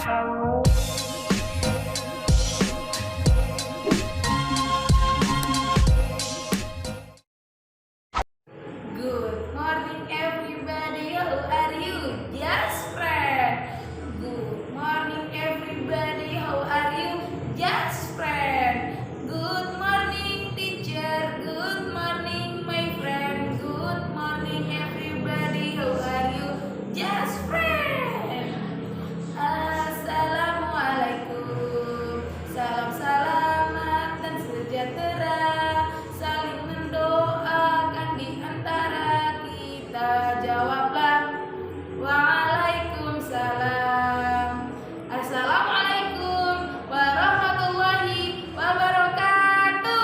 Good morning everybody, how are you? Just friend. Good morning everybody, how are you? Just friend. Good morning teacher, good morning my friend. Good morning everybody, how are you? Just friend. Assalamualaikum. Salam selamat dan sejahtera. Saling mendoakan di antara kita. Jawablah. Waalaikumsalam. Assalamualaikum warahmatullahi wabarakatuh.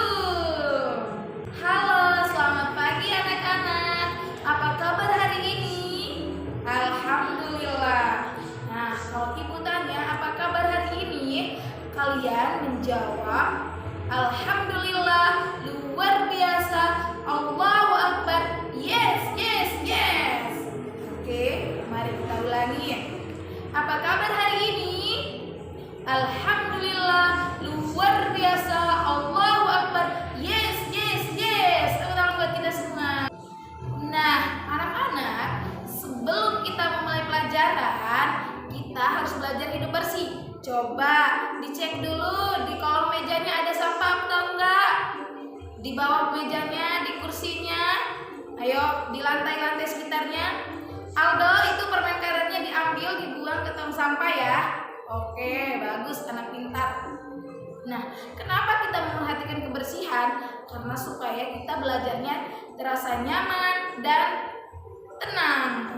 Halo, selamat pagi anak-anak. Apa kabar hari ini? Alhamdulillah. Nah, kalau ibu tanya apa kabar hari ini, kalian menjawab alhamdulillah, luar biasa, Allahu Akbar, yes, yes, yes. Oke, mari kita ulangi. Apa kabar hari ini? Alhamdulillah, luar biasa, Allahu Akbar, yes, yes, yes. Tepuk tangan buat kita semua. Nah, anak-anak, sebelum kita memulai pelajaran, kita harus belajar hidup bersih. Coba dicek dulu di kolong mejanya ada sampah atau enggak. Di bawah mejanya, di kursinya, ayo di lantai-lantai sekitarnya. Aldo, itu permen karetnya diambil, dibuang ke tong sampah ya. Oke, bagus, anak pintar. Nah, kenapa kita memperhatikan kebersihan? Karena supaya kita belajarnya terasa nyaman dan tenang.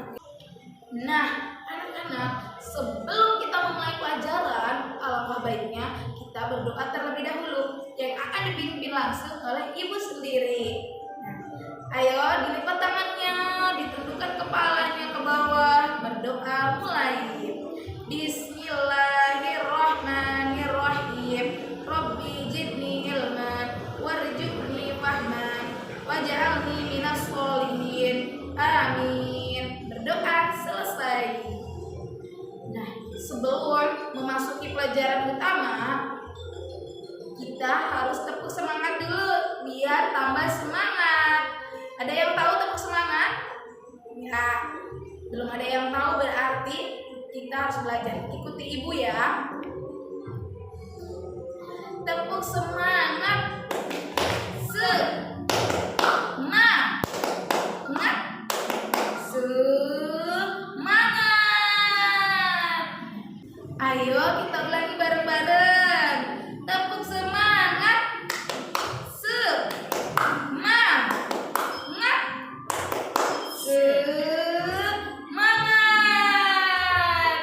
Nah, anak-anak, sebelum kita memulai pelajaran, alangkah baiknya kita berdoa terlebih dahulu yang akan dipimpin langsung oleh ibu sendiri. Nah, ayo dilipat tangannya, ditundukkan kepalanya ke bawah, berdoa mulai. Bismillahirrahmanirrahim. Rabbi zidni ilman warzuqni fahman waj'alni minas sholihin. Amin. Berdoa selesai. Nah, sebelum memasuki pelajaran utama, kita harus tepuk semangat dulu biar tambah semangat. Ada yang tahu tepuk semangat? Ya, belum ada yang tahu, berarti kita harus belajar. Ikuti ibu ya. Tepuk semangat. Semangat. Ayo kita ulangi bareng-bareng. Tepuk semangat. Semangat. Semangat.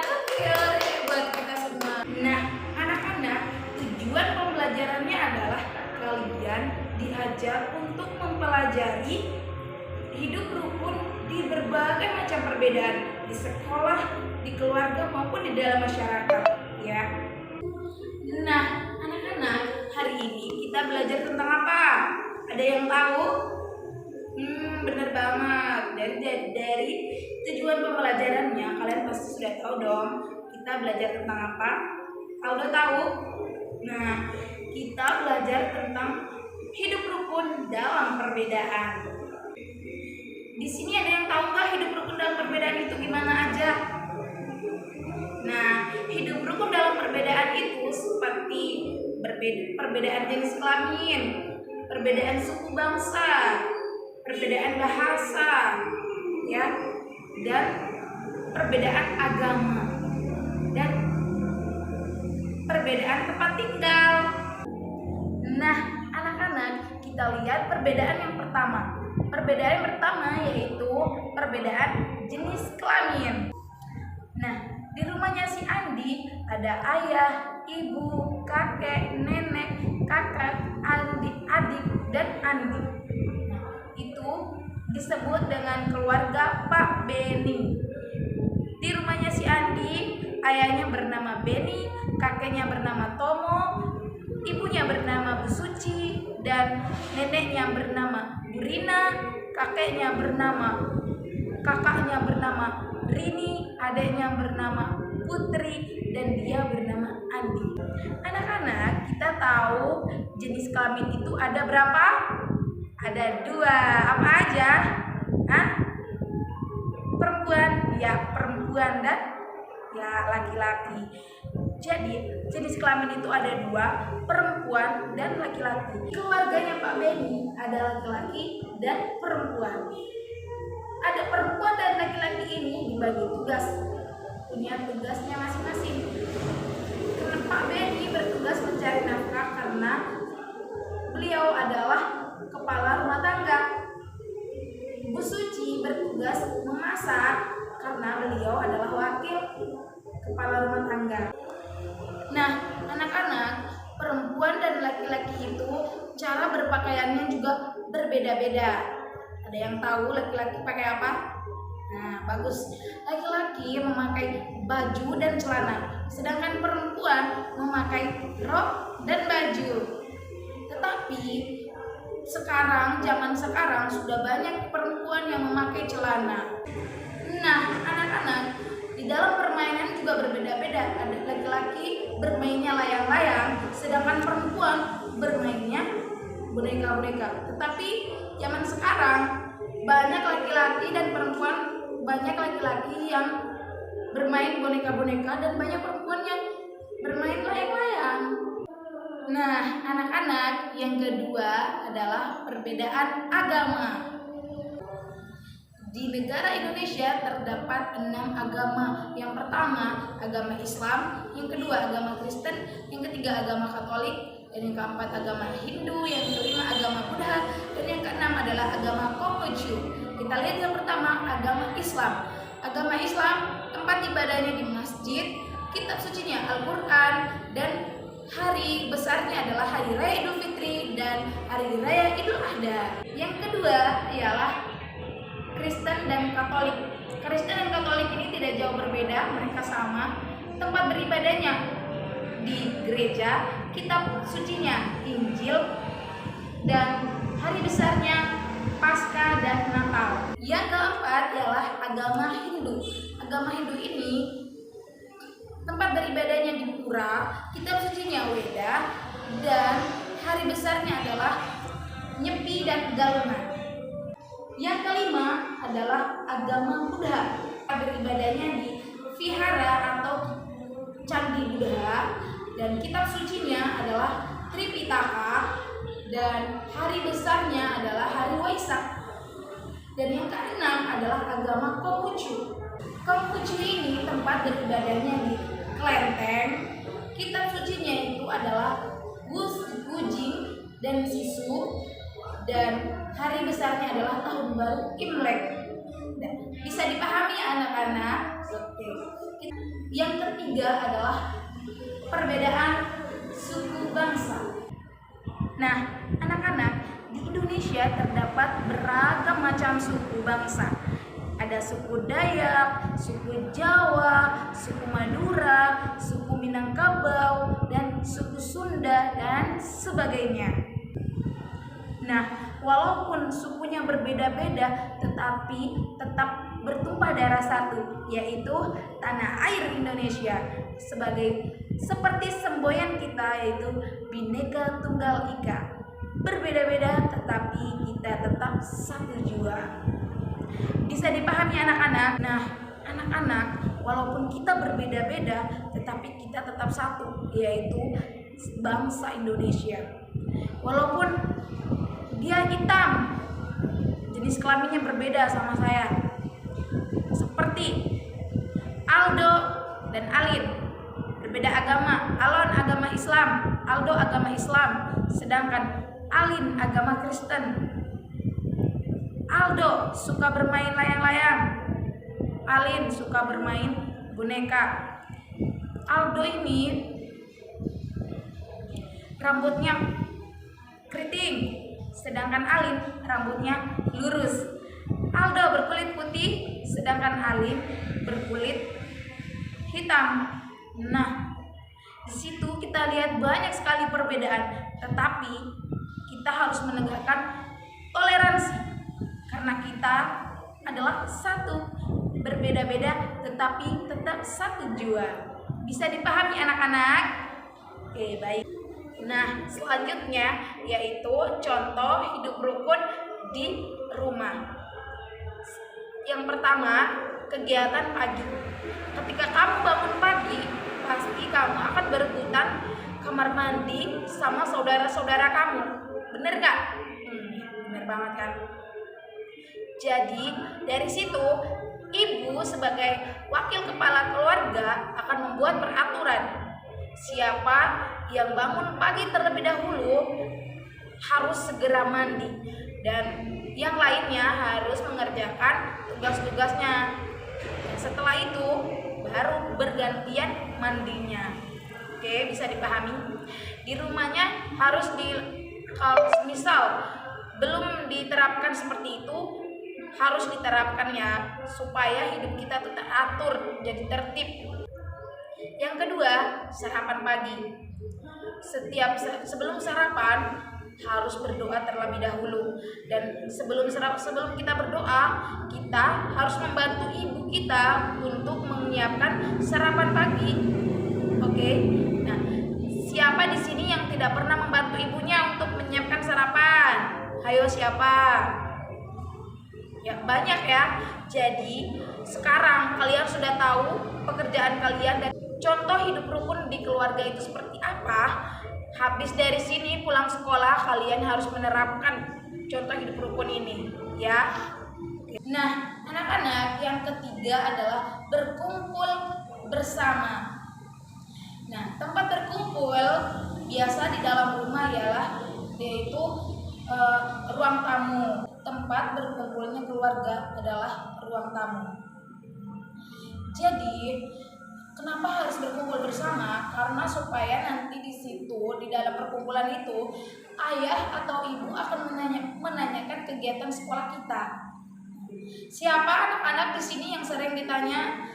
Oke, buat kita semua. Nah, anak-anak, tujuan pembelajarannya adalah kalian diajar untuk mempelajari hidup rukun di berbagai macam perbedaan di sekolah, di keluarga maupun di dalam masyarakat, ya. Nah, anak-anak, hari ini kita belajar tentang apa? Ada yang tahu? Bener banget. Dari tujuan pembelajarannya kalian pasti sudah tahu dong. Kita belajar tentang apa? Aldo tahu? Nah, kita belajar tentang hidup rukun dalam perbedaan. Di sini ada yang tahu nggak hidup rukun dalam perbedaan itu gimana aja? Nah, hidup rukun dalam perbedaan itu seperti perbedaan jenis kelamin, perbedaan suku bangsa, perbedaan bahasa, ya, dan perbedaan agama, dan perbedaan tempat tinggal. Nah, anak-anak, kita lihat perbedaan yang pertama. Perbedaan yang pertama yaitu perbedaan jenis kelamin. Nah, di rumahnya si Andi ada ayah, ibu, kakek, nenek, kakak, adik, dan Andi. Nah, itu disebut dengan keluarga Pak Beni. Di rumahnya si Andi, ayahnya bernama Beni, kakeknya bernama Tomo, ibunya bernama Bu Suci, dan neneknya bernama Burina, kakaknya bernama Rini, adiknya bernama Putri, dan dia bernama Andi. Anak-anak, kita tahu jenis kelamin itu ada berapa? Ada 2. Apa aja? Perempuan, ya perempuan, dan ya laki-laki. Jadi jenis kelamin itu ada 2, perempuan dan laki-laki. Keluarganya Pak Benny ada laki-laki dan perempuan. Ada perempuan dan laki-laki ini dibagi tugas, punya tugasnya masing-masing. Karena Pak Benny bertugas mencari nafkah karena beliau adalah kepala rumah tangga. Bu Suci bertugas memasak karena beliau adalah wakil kepala rumah tangga. Nah, anak-anak, perempuan dan laki-laki itu cara berpakaiannya juga berbeda-beda. Ada yang tahu laki-laki pakai apa? Nah, bagus. Laki-laki memakai baju dan celana, sedangkan perempuan memakai rok dan baju. Tetapi zaman sekarang sudah banyak perempuan yang memakai celana. Nah, anak-anak, di dalam permainan juga berbeda-beda. Ada laki-laki bermainnya layang-layang, sedangkan perempuan bermainnya boneka-boneka. Tetapi zaman sekarang banyak laki-laki dan perempuan, banyak laki-laki yang bermain boneka-boneka dan banyak perempuan yang bermain layang-layang. Nah, anak-anak, yang kedua adalah perbedaan agama. Di negara Indonesia terdapat 6 agama. Yang pertama agama Islam, yang kedua agama Kristen, yang ketiga agama Katolik, dan yang keempat agama Hindu, yang kelima agama Buddha, dan yang keenam adalah agama Konghucu. Kita lihat yang pertama agama Islam. Agama Islam tempat ibadahnya di masjid, kitab sucinya Al-Quran, dan hari besarnya adalah hari raya Idul Fitri dan hari raya Idul Adha. Yang kedua ialah Kristen dan Katolik. Kristen dan Katolik ini tidak jauh berbeda, mereka sama. Tempat beribadahnya di gereja, kitab sucinya Injil, dan hari besarnya Paskah dan Natal. Yang keempat ialah agama Hindu. Agama Hindu ini tempat beribadahnya di pura, kitab sucinya Weda, dan hari besarnya adalah Nyepi dan Galungan. Yang kelima adalah agama Buddha. Beribadahnya di vihara atau candi Buddha, dan kitab sucinya adalah Tripitaka, dan hari besarnya adalah hari Waisak. Dan yang keenam adalah agama Konghucu. Konghucu ini tempat beribadahnya di kelenteng. Kitab sucinya itu adalah Wujing dan Sisu, dan hari besarnya adalah tahun baru Imlek. Bisa dipahami ya anak-anak? Oke. Yang ketiga adalah perbedaan suku bangsa. Nah, anak-anak, di Indonesia terdapat beragam macam suku bangsa. Ada suku Dayak, suku Jawa, suku Madura, suku Minangkabau, dan suku Sunda, dan sebagainya. Nah, walaupun sukunya berbeda-beda, tetapi tetap bertumpah darah satu, yaitu tanah air Indonesia. Seperti semboyan kita, yaitu Bhinneka Tunggal Ika. Berbeda-beda, tetapi kita tetap satu jua. Bisa dipahami anak-anak? Nah, anak-anak, walaupun kita berbeda-beda, tetapi kita tetap satu, yaitu bangsa Indonesia. Walaupun dia hitam, jenis kelaminnya berbeda sama saya, seperti Aldo dan Alin, berbeda agama. Alon agama Islam, Aldo agama Islam, sedangkan Alin agama Kristen. Aldo suka bermain layang-layang, Alin suka bermain boneka. Aldo ini rambutnya keriting, sedangkan Alin rambutnya lurus. Aldo berkulit putih, sedangkan Alin berkulit hitam. Nah, di situ kita lihat banyak sekali perbedaan, tetapi kita harus menegakkan toleransi karena kita adalah satu. berbeda-beda tetapi tetap satu jua. Bisa dipahami anak-anak? Oke, baik. Nah, selanjutnya yaitu contoh hidup rukun di rumah. Yang pertama, kegiatan pagi. Ketika kamu bangun pagi, pasti kamu akan berebutan kamar mandi sama saudara-saudara kamu. Bener gak? Bener banget kan? Jadi dari situ ibu sebagai wakil kepala keluarga akan membuat peraturan. Siapa yang bangun pagi terlebih dahulu harus segera mandi, dan yang lainnya harus mengerjakan tugas-tugasnya. Setelah itu baru bergantian mandinya. Oke, bisa dipahami? Di rumahnya harus kalau misal belum diterapkan seperti itu, harus diterapkan ya, supaya hidup kita tuh teratur, jadi tertib. Yang kedua, sarapan pagi. Sebelum sarapan harus berdoa terlebih dahulu, dan sebelum kita berdoa, kita harus membantu ibu kita untuk menyiapkan sarapan pagi. Oke. Nah, siapa di sini yang tidak pernah membantu ibunya untuk menyiapkan sarapan? Hayo, siapa? Ya, banyak ya. Jadi sekarang kalian sudah tahu pekerjaan kalian dan contoh hidup rukun di keluarga itu seperti apa. Habis dari sini pulang sekolah kalian harus menerapkan contoh hidup rukun ini ya. Nah, anak-anak, yang ketiga adalah berkumpul bersama. Nah, tempat berkumpul biasa di dalam rumah yaitu ruang tamu. Tempat berkumpulnya keluarga adalah ruang tamu. Jadi, kenapa harus berkumpul bersama? Karena supaya nanti di situ, di dalam perkumpulan itu, ayah atau ibu akan menanyakan kegiatan sekolah kita. Siapa anak-anak di sini yang sering ditanya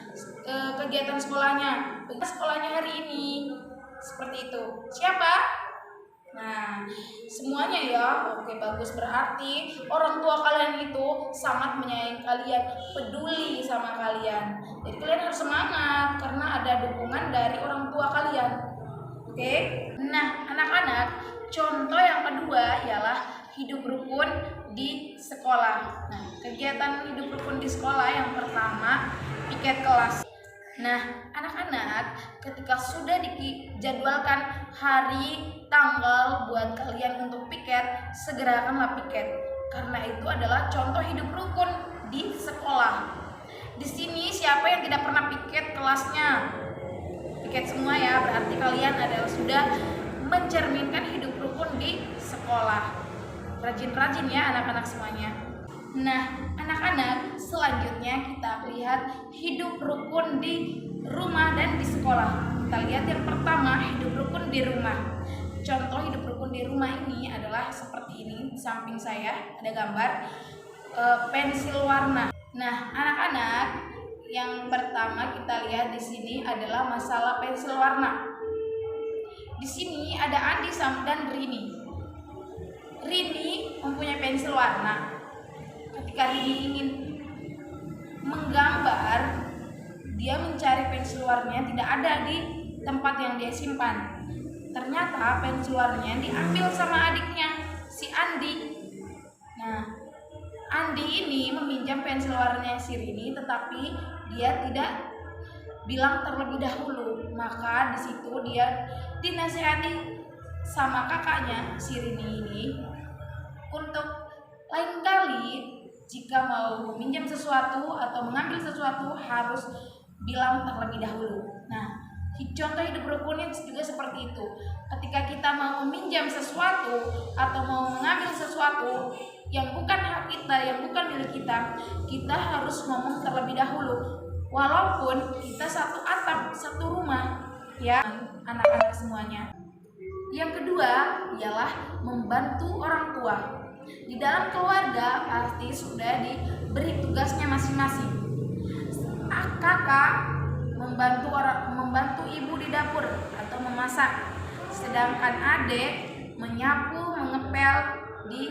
kegiatan sekolahnya? Sekolahnya hari ini. Seperti itu. Siapa? Nah, semuanya ya. Oke, bagus. Berarti orang tua kalian itu sangat menyayangi kalian, peduli sama kalian. Jadi kalian harus semangat karena ada dukungan dari orang tua kalian. Oke. Nah, anak-anak, contoh yang kedua ialah hidup rukun di sekolah. Nah, kegiatan hidup rukun di sekolah yang pertama, piket kelas. Nah, anak-anak, ketika sudah dijadwalkan hari, tanggal buat kalian untuk piket, segerakanlah piket. Karena itu adalah contoh hidup rukun di sekolah. Di sini siapa yang tidak pernah piket kelasnya? Piket semua ya, berarti kalian adalah sudah mencerminkan hidup rukun di sekolah. Rajin-rajin ya anak-anak semuanya. Nah, anak-anak, selanjutnya kita lihat hidup rukun di rumah dan di sekolah. Kita lihat yang pertama, hidup rukun di rumah. Contoh hidup rukun di rumah ini adalah seperti ini. Di samping saya ada gambar pensil warna. Nah, anak-anak, yang pertama kita lihat di sini adalah masalah pensil warna. Di sini ada Andi dan Rini. Rini mempunyai pensil warna. Ketika Rini ingin menggambar, dia mencari pensil warnanya tidak ada di tempat yang dia simpan. Ternyata pensil warnanya diambil sama adiknya, si Andi. Nah, Andi ini meminjam pensil warnanya si Rini, tetapi dia tidak bilang terlebih dahulu. Maka di situ dia dinasihati sama kakaknya si Rini ini untuk lain kali jika mau meminjam sesuatu atau mengambil sesuatu harus bilang terlebih dahulu. Nah, contoh hidup rukun juga seperti itu. Ketika kita mau meminjam sesuatu atau mau mengambil sesuatu yang bukan hak kita, yang bukan milik kita, kita harus ngomong terlebih dahulu. Walaupun kita satu atap, satu rumah, ya anak-anak semuanya. Yang kedua ialah membantu orang tua. Di dalam keluarga pasti sudah diberi tugasnya masing-masing. Kakak membantu ibu di dapur atau memasak, sedangkan adik menyapu, mengepel di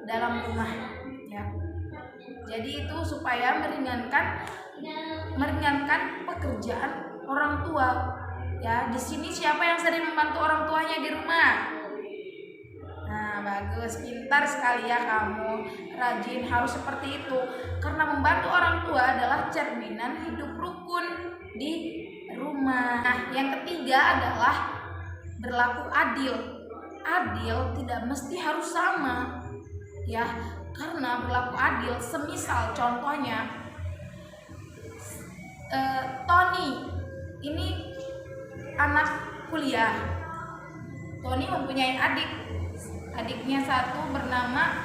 dalam rumah. Ya. Jadi itu supaya meringankan meringankan pekerjaan orang tua. Ya, di sini siapa yang sering membantu orang tuanya di rumah? Nah, bagus, pintar sekali ya kamu. Rajin, harus seperti itu. Karena membantu orang tua adalah cerminan hidup rukun di rumah. Nah, yang ketiga adalah berlaku adil. Adil tidak mesti harus sama. Ya, karena berlaku adil, semisal contohnya Tony ini anak kuliah. Tony mempunyai adiknya satu bernama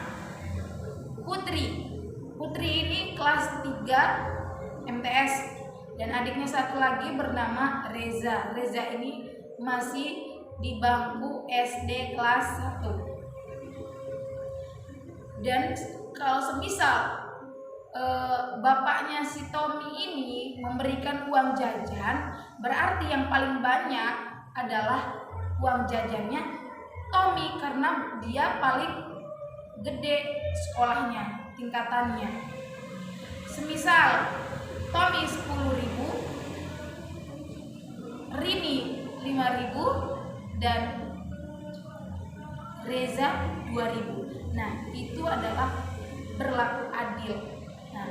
Putri. Putri ini kelas 3 MTS dan adiknya satu lagi bernama Reza. Reza ini masih di bangku SD kelas 1. Dan kalau semisal bapaknya si Tommy ini memberikan uang jajan, berarti yang paling banyak adalah uang jajannya Tommy karena dia paling gede sekolahnya, tingkatannya. Semisal Tommy 10.000, Rini 5.000 dan Reza 2.000. Nah, itu adalah berlaku adil. Nah,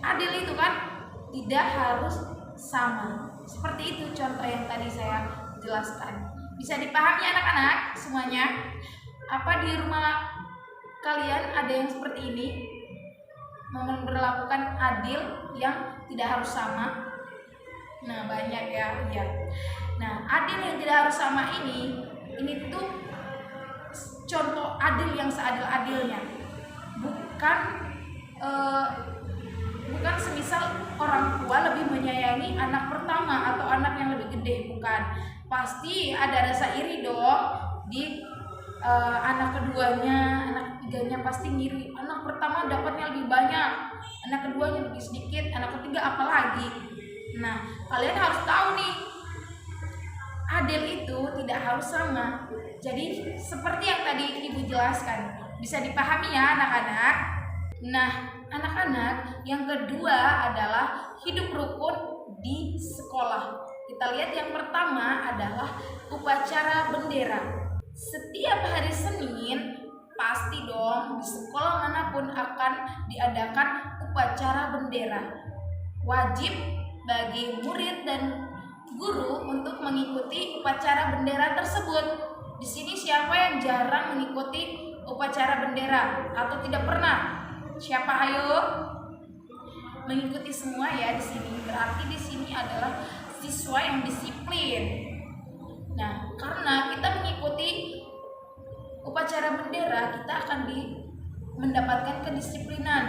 adil itu kan tidak harus sama. Seperti itu contoh yang tadi saya jelaskan. Bisa dipahami anak-anak semuanya? Apa di rumah kalian ada yang seperti ini? Memperlakukan adil yang tidak harus sama? Nah, banyak ya. Nah, adil yang tidak harus sama ini tuh contoh adil yang seadil-adilnya. Bukan semisal orang tua lebih menyayangi anak pertama atau anak yang lebih gede, bukan. Pasti ada rasa iri dong di anak keduanya, anak ketiganya pasti ngiri. Anak pertama dapatnya lebih banyak, anak keduanya lebih sedikit, anak ketiga apalagi. Nah, kalian harus tahu nih, adil itu tidak harus sama. Jadi seperti yang tadi Ibu jelaskan, bisa dipahami ya anak-anak. Nah, anak-anak, yang kedua adalah hidup rukun di sekolah. Kita lihat yang pertama adalah upacara bendera. Setiap hari Senin pasti dong di sekolah manapun akan diadakan upacara bendera. Wajib bagi murid dan guru untuk mengikuti upacara bendera tersebut. Di sini siapa yang jarang mengikuti upacara bendera atau tidak pernah? Siapa ayo? Mengikuti semua ya di sini. Berarti di sini adalah siswa yang disiplin. Nah, karena kita mengikuti upacara bendera, kita akan mendapatkan kedisiplinan,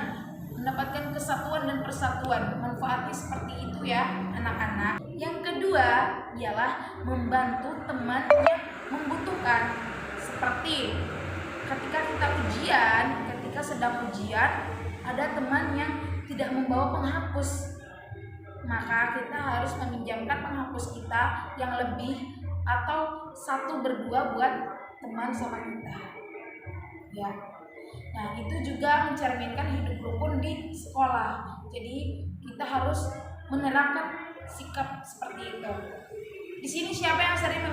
mendapatkan kesatuan dan persatuan. Manfaatnya seperti itu ya anak-anak. Yang kedua ialah membantu teman yang membutuhkan. Seperti ketika kita sedang ujian, ada teman yang tidak membawa penghapus, maka kita harus meminjamkan penghapus kita yang lebih atau satu berdua buat teman sama kita ya. Nah, itu juga mencerminkan hidup rukun di sekolah. Jadi kita harus menerapkan sikap seperti itu. Di sini siapa yang sering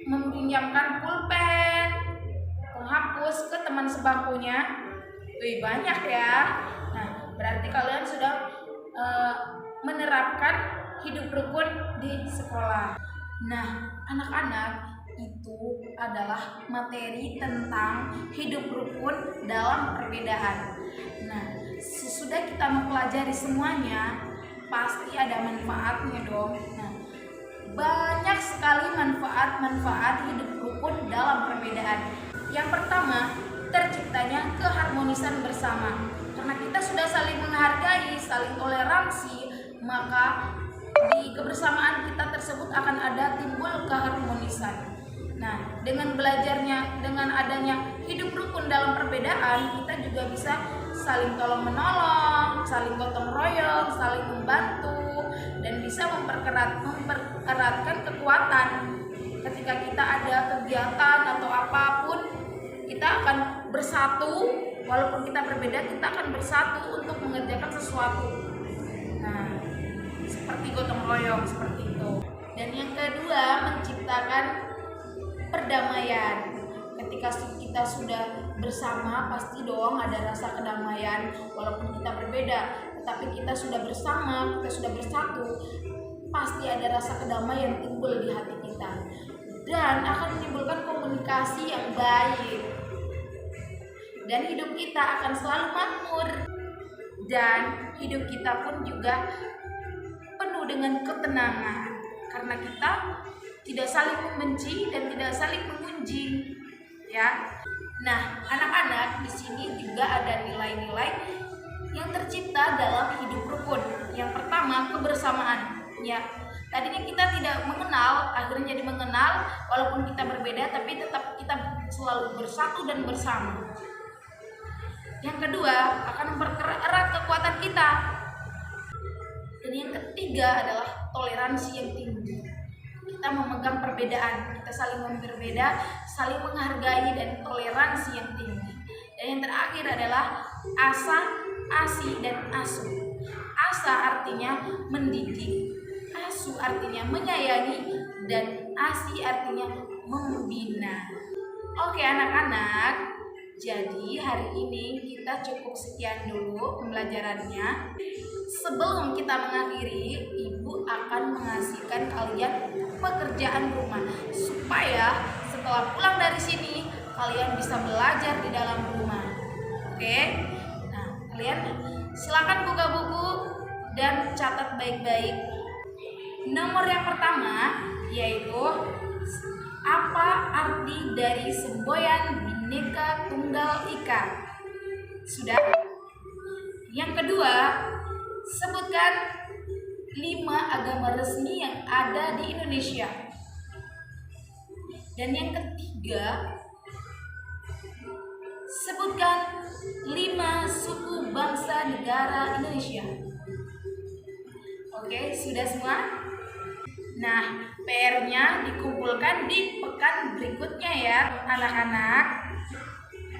meminjamkan pulpen, penghapus ke teman sebangkunya? Wih, banyak ya. Nah, berarti kalian sudah menerapkan hidup rukun di sekolah. Nah, anak-anak, itu adalah materi tentang hidup rukun dalam perbedaan. Nah, sesudah kita mempelajari semuanya, pasti ada manfaatnya dong. Nah, banyak sekali manfaat-manfaat hidup rukun dalam perbedaan. Yang pertama, terciptanya keharmonisan bersama. Karena kita sudah saling menghargai, saling toleransi, maka di kebersamaan kita tersebut akan ada timbul keharmonisan. Nah, dengan adanya hidup rukun dalam perbedaan, kita juga bisa saling tolong menolong, saling gotong royong, saling membantu, dan bisa mempereratkan kekuatan. Ketika kita ada kegiatan atau apapun, kita akan bersatu walaupun kita berbeda, kita akan bersatu untuk mengerjakan sesuatu. Nah, seperti gotong royong, seperti itu. Dan yang kedua, menciptakan perdamaian. Ketika kita sudah bersama, pasti dong ada rasa kedamaian walaupun kita berbeda. Tetapi kita sudah bersama, kita sudah bersatu, pasti ada rasa kedamaian timbul di hati kita. Dan akan menimbulkan komunikasi yang baik. Dan hidup kita akan selalu makmur. Dan hidup kita pun juga penuh dengan ketenangan. Karena kita tidak saling membenci dan tidak saling mengunjing, ya. Nah, anak-anak, di sini juga ada nilai-nilai yang tercipta dalam hidup rukun. Yang pertama, kebersamaan, ya. Tadinya kita tidak mengenal, akhirnya jadi mengenal, walaupun kita berbeda, tapi tetap kita selalu bersatu dan bersama. Yang kedua, akan mempererat kekuatan kita. Dan yang ketiga adalah toleransi yang tinggi. Kita memegang perbedaan, kita saling berbeda, saling menghargai, dan toleransi yang tinggi. Dan yang terakhir adalah asa, asi, dan asuh. Asa artinya mendidik, asuh artinya menyayangi, dan asi artinya membina. Oke anak-anak, jadi hari ini kita cukup sekian dulu pembelajarannya. Sebelum kita mengakhiri, Ibu akan mengasihkan kalian pekerjaan rumah supaya setelah pulang dari sini kalian bisa belajar di dalam rumah. Oke? Nah, kalian silakan buka buku dan catat baik-baik. Nomor yang pertama yaitu apa arti dari semboyan Bhinneka Tunggal Ika? Sudah? Yang kedua, sebutkan 5 agama resmi yang ada di Indonesia. Dan yang ketiga, sebutkan 5 suku bangsa negara Indonesia. Oke, sudah semua? Nah, PR-nya dikumpulkan di pekan berikutnya ya, anak-anak.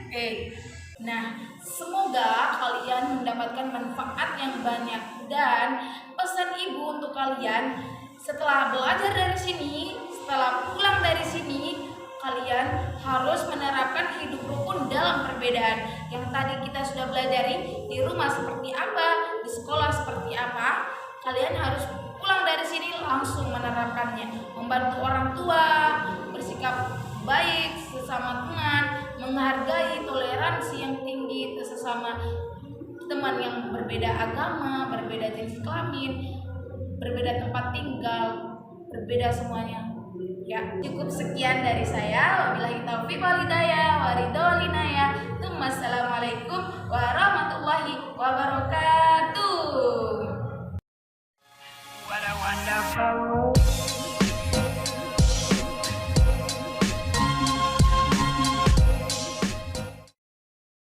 Oke. Nah, semoga kalian mendapatkan manfaat yang banyak, dan pesan Ibu untuk kalian setelah belajar dari sini, setelah pulang dari sini, kalian harus menerapkan hidup rukun dalam perbedaan. Yang tadi kita sudah belajari di rumah seperti apa, di sekolah seperti apa, kalian harus pulang dari sini langsung menerapkannya. Membantu orang tua, bersikap baik sesama teman, menghargai, toleransi yang tinggi itu sesama teman yang berbeda agama, berbeda jenis kelamin, berbeda tempat tinggal, berbeda semuanya. Ya, cukup sekian dari saya. Wabillahi taufiq wal hidayah.